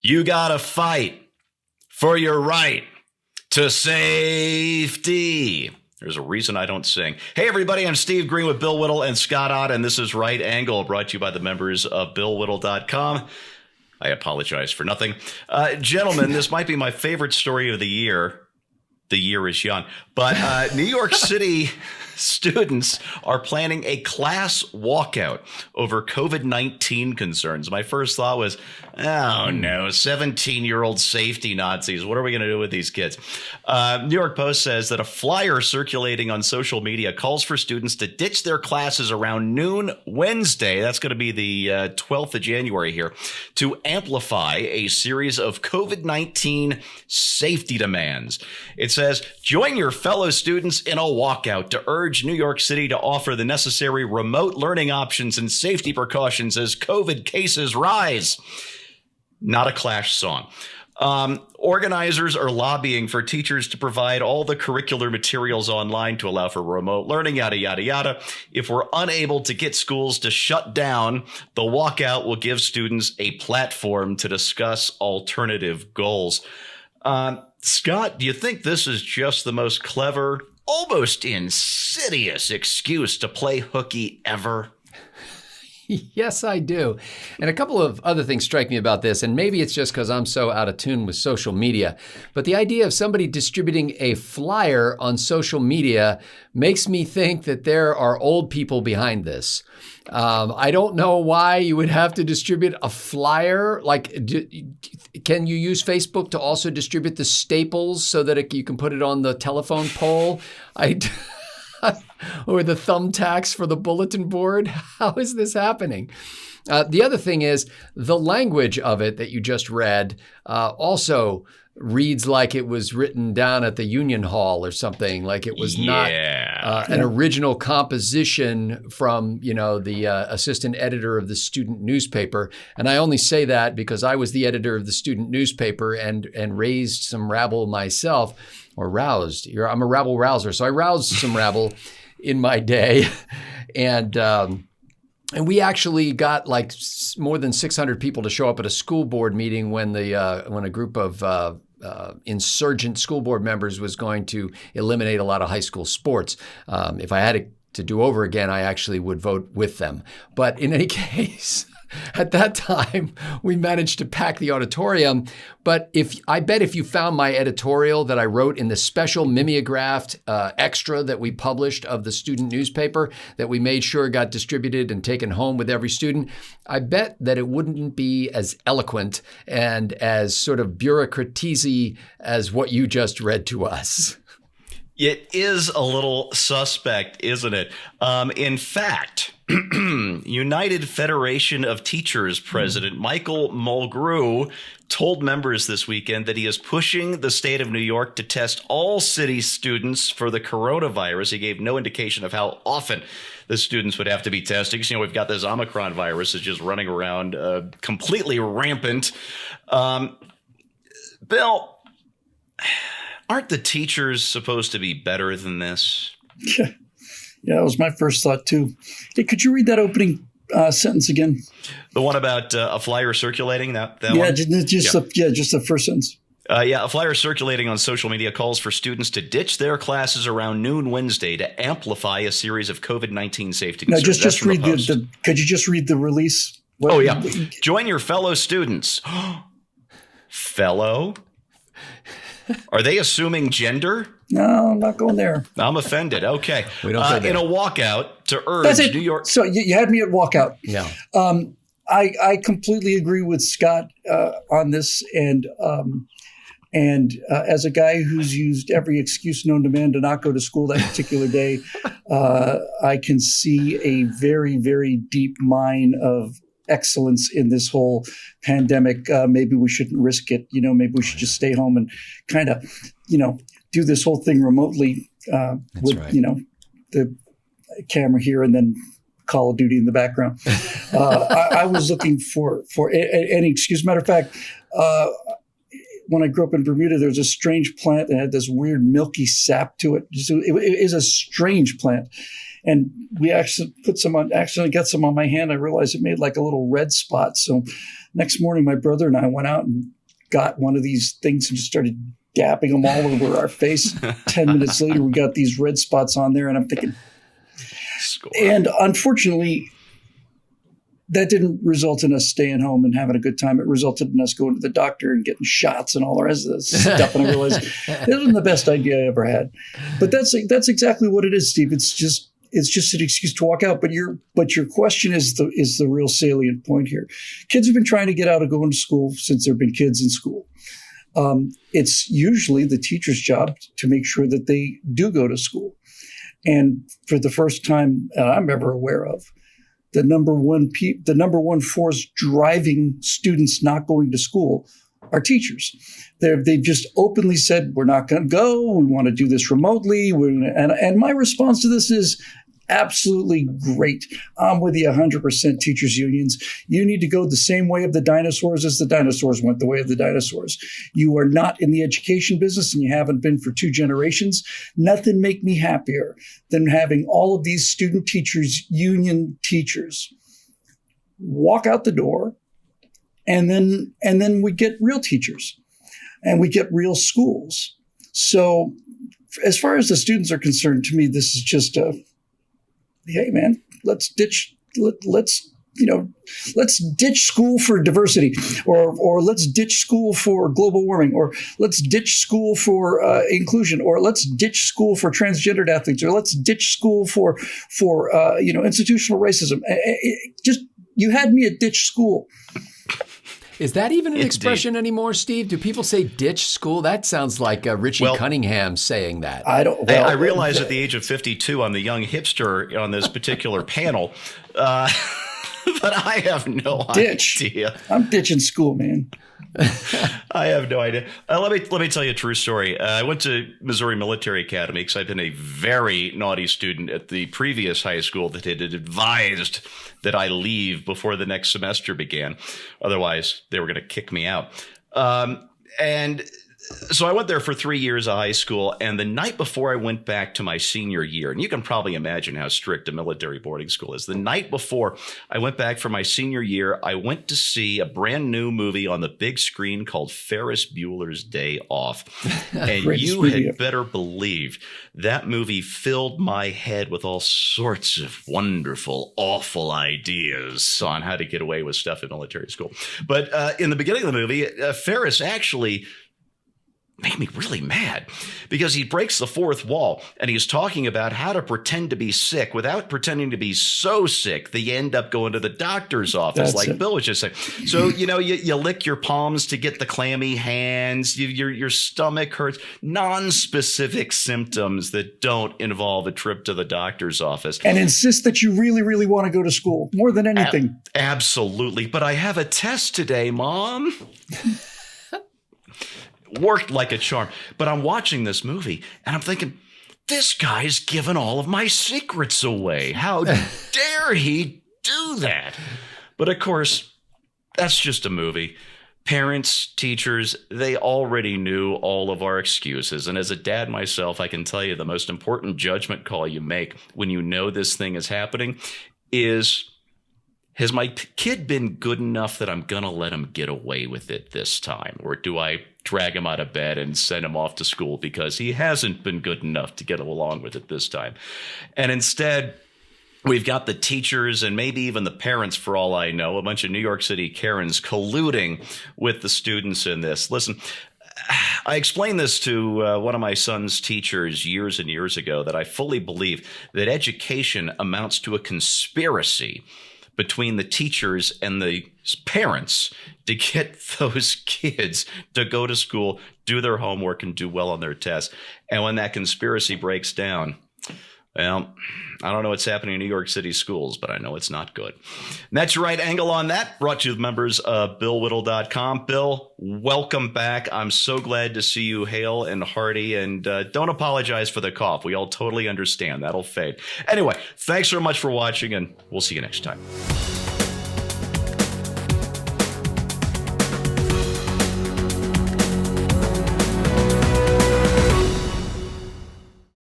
You gotta fight for your right to safety. There's a reason I don't sing. Hey, everybody, I'm Steve Green with Bill Whittle and Scott Ott, and this is Right Angle, brought to you by the members of BillWhittle.com. I apologize for nothing. Gentlemen, this might be my favorite story of the year. The year is young. But New York City students are planning a class walkout over COVID-19 concerns. My first thought was, oh no, 17-year-old safety Nazis. What are we going to do with these kids? New York Post says that a flyer circulating on social media calls for students to ditch their classes around noon Wednesday. That's going to be the 12th of January here, to amplify a series of COVID-19 safety demands. It says, join your fellow students in a walkout to urge New York City to offer the necessary remote learning options and safety precautions as COVID cases rise. Not a Clash song. Organizers are lobbying for teachers to provide all the curricular materials online to allow for remote learning, yada, yada, yada. If we're unable to get schools to shut down, the walkout will give students a platform to discuss alternative goals. Scott, do you think this is just the most clever, almost insidious excuse to play hooky ever? Yes, I do. And a couple of other things strike me about this, and maybe it's just because I'm so out of tune with social media, but the idea of somebody distributing a flyer on social media makes me think that there are old people behind this. I don't know why you would have to distribute a flyer. Like, can you use Facebook to also distribute the staples so that you can put it on the telephone pole? Or the thumbtacks for the bulletin board? How is this happening? The other thing is the language of it that you just read also reads like it was written down at the Union Hall or something, like it was not an original composition from, the assistant editor of the student newspaper. And I only say that because I was the editor of the student newspaper and raised some rabble myself, or roused. I'm a rabble rouser. So I roused some rabble in my day. And we actually got like more than 600 people to show up at a school board meeting when a group of insurgent school board members was going to eliminate a lot of high school sports. If I had to do over again, I actually would vote with them. But in any case, at that time, we managed to pack the auditorium. But I bet if you found my editorial that I wrote in the special mimeographed extra that we published of the student newspaper that we made sure got distributed and taken home with every student, I bet that it wouldn't be as eloquent and as sort of bureaucratese as what you just read to us. It is a little suspect, isn't it? In fact, United Federation of Teachers President Michael Mulgrew told members this weekend that he is pushing the state of New York to test all city students for the coronavirus. He gave no indication of how often the students would have to be tested. You know, we've got this Omicron virus that's just running around completely rampant. Bill, aren't the teachers supposed to be better than this? Yeah, that was my first thought, too. Hey, could you read that opening sentence again? The one about a flyer circulating, that yeah, one? just the first sentence. A flyer circulating on social media calls for students to ditch their classes around noon Wednesday to amplify a series of COVID-19 safety concerns. No, just read could you just read the release? Join your fellow students. Fellow? Are they assuming gender? No, I'm not going there. I'm offended. Okay. We don't go there. In a walkout to urge New York. So you had me at walkout. Yeah. I completely agree with Scott on this. And as a guy who's used every excuse known to man to not go to school that particular day, I can see a very, very deep mine of excellence in this whole pandemic. Maybe we shouldn't risk it. Maybe we should just stay home and kind of, do this whole thing remotely with, right. The camera here and then Call of Duty in the background. I was looking for any excuse. Matter of fact, when I grew up in Bermuda, there was a strange plant that had this weird milky sap to it. It is a strange plant. And we actually got some on my hand. I realized it made like a little red spot. So Next morning, my brother and I went out and got one of these things and just started dapping them all over our face. 10 minutes later, we got these red spots on there, and I'm thinking, Score. and unfortunately, that didn't result in us staying home and having a good time. It resulted in us going to the doctor and getting shots and all the rest of this stuff. And I realized it wasn't the best idea I ever had. But that's exactly what it is, Steve. It's just an excuse to walk out. But your question is the real salient point here. Kids have been trying to get out of going to school since there have been kids in school. It's usually the teacher's job to make sure that they do go to school. And for the first time I'm ever aware of, the number one force driving students not going to school are teachers. They've just openly said, we're not going to go. We want to do this remotely. And my response to this is absolutely great. I'm with you 100%, teachers unions. You need to go the same way of the dinosaurs as the dinosaurs went the way of the dinosaurs. You are not in the education business, and you haven't been for 2 generations. Nothing make me happier than having all of these student teachers, union teachers, walk out the door, and then we get real teachers and we get real schools. So as far as the students are concerned, to me, this is just hey man, let's ditch school for diversity, or let's ditch school for global warming, or let's ditch school for inclusion, or let's ditch school for transgendered athletes, or let's ditch school for institutional racism. Just, you had me at ditch school. Is that even an expression anymore, Steve? Do people say ditch school? That sounds like Richie Cunningham saying that. I realize at the age of 52, I'm the young hipster on this particular panel, but I have no idea. I'm ditching school, man. I have no idea. Let me tell you a true story. I went to Missouri Military Academy because I've been a very naughty student at the previous high school that had advised that I leave before the next semester began. Otherwise, they were going to kick me out. And so I went there for 3 years of high school, and the night before I went back to my senior year, and you can probably imagine how strict a military boarding school is. The night before I went back for my senior year, I went to see a brand new movie on the big screen called Ferris Bueller's Day Off. And you had better believe that movie filled my head with all sorts of wonderful, awful ideas on how to get away with stuff in military school. But in the beginning of the movie, Ferris actually made me really mad because he breaks the fourth wall and he's talking about how to pretend to be sick without pretending to be so sick that you end up going to the doctor's office. That's like Bill was just saying. So, you lick your palms to get the clammy hands, your stomach hurts, non-specific symptoms that don't involve a trip to the doctor's office. And insist that you really, really want to go to school more than anything. Absolutely. But I have a test today, Mom. Worked like a charm. But I'm watching this movie and I'm thinking, this guy's given all of my secrets away. How dare he do that? But of course, that's just a movie. Parents, teachers, they already knew all of our excuses. And as a dad myself, I can tell you the most important judgment call you make when you know this thing is happening is, has my kid been good enough that I'm going to let him get away with it this time? Or do I drag him out of bed and send him off to school because he hasn't been good enough to get along with it this time? And instead, we've got the teachers and maybe even the parents, for all I know, a bunch of New York City Karens colluding with the students in this. Listen, I explained this to one of my son's teachers years and years ago, that I fully believe that education amounts to a conspiracy between the teachers and the parents to get those kids to go to school, do their homework, and do well on their tests. And when that conspiracy breaks down, well, I don't know what's happening in New York City schools, but I know it's not good. And that's your right angle on that. Brought to you with members of BillWhittle.com. Bill, welcome back. I'm so glad to see you hale and hearty, and don't apologize for the cough. We all totally understand. That'll fade. Anyway, thanks so much for watching, and we'll see you next time.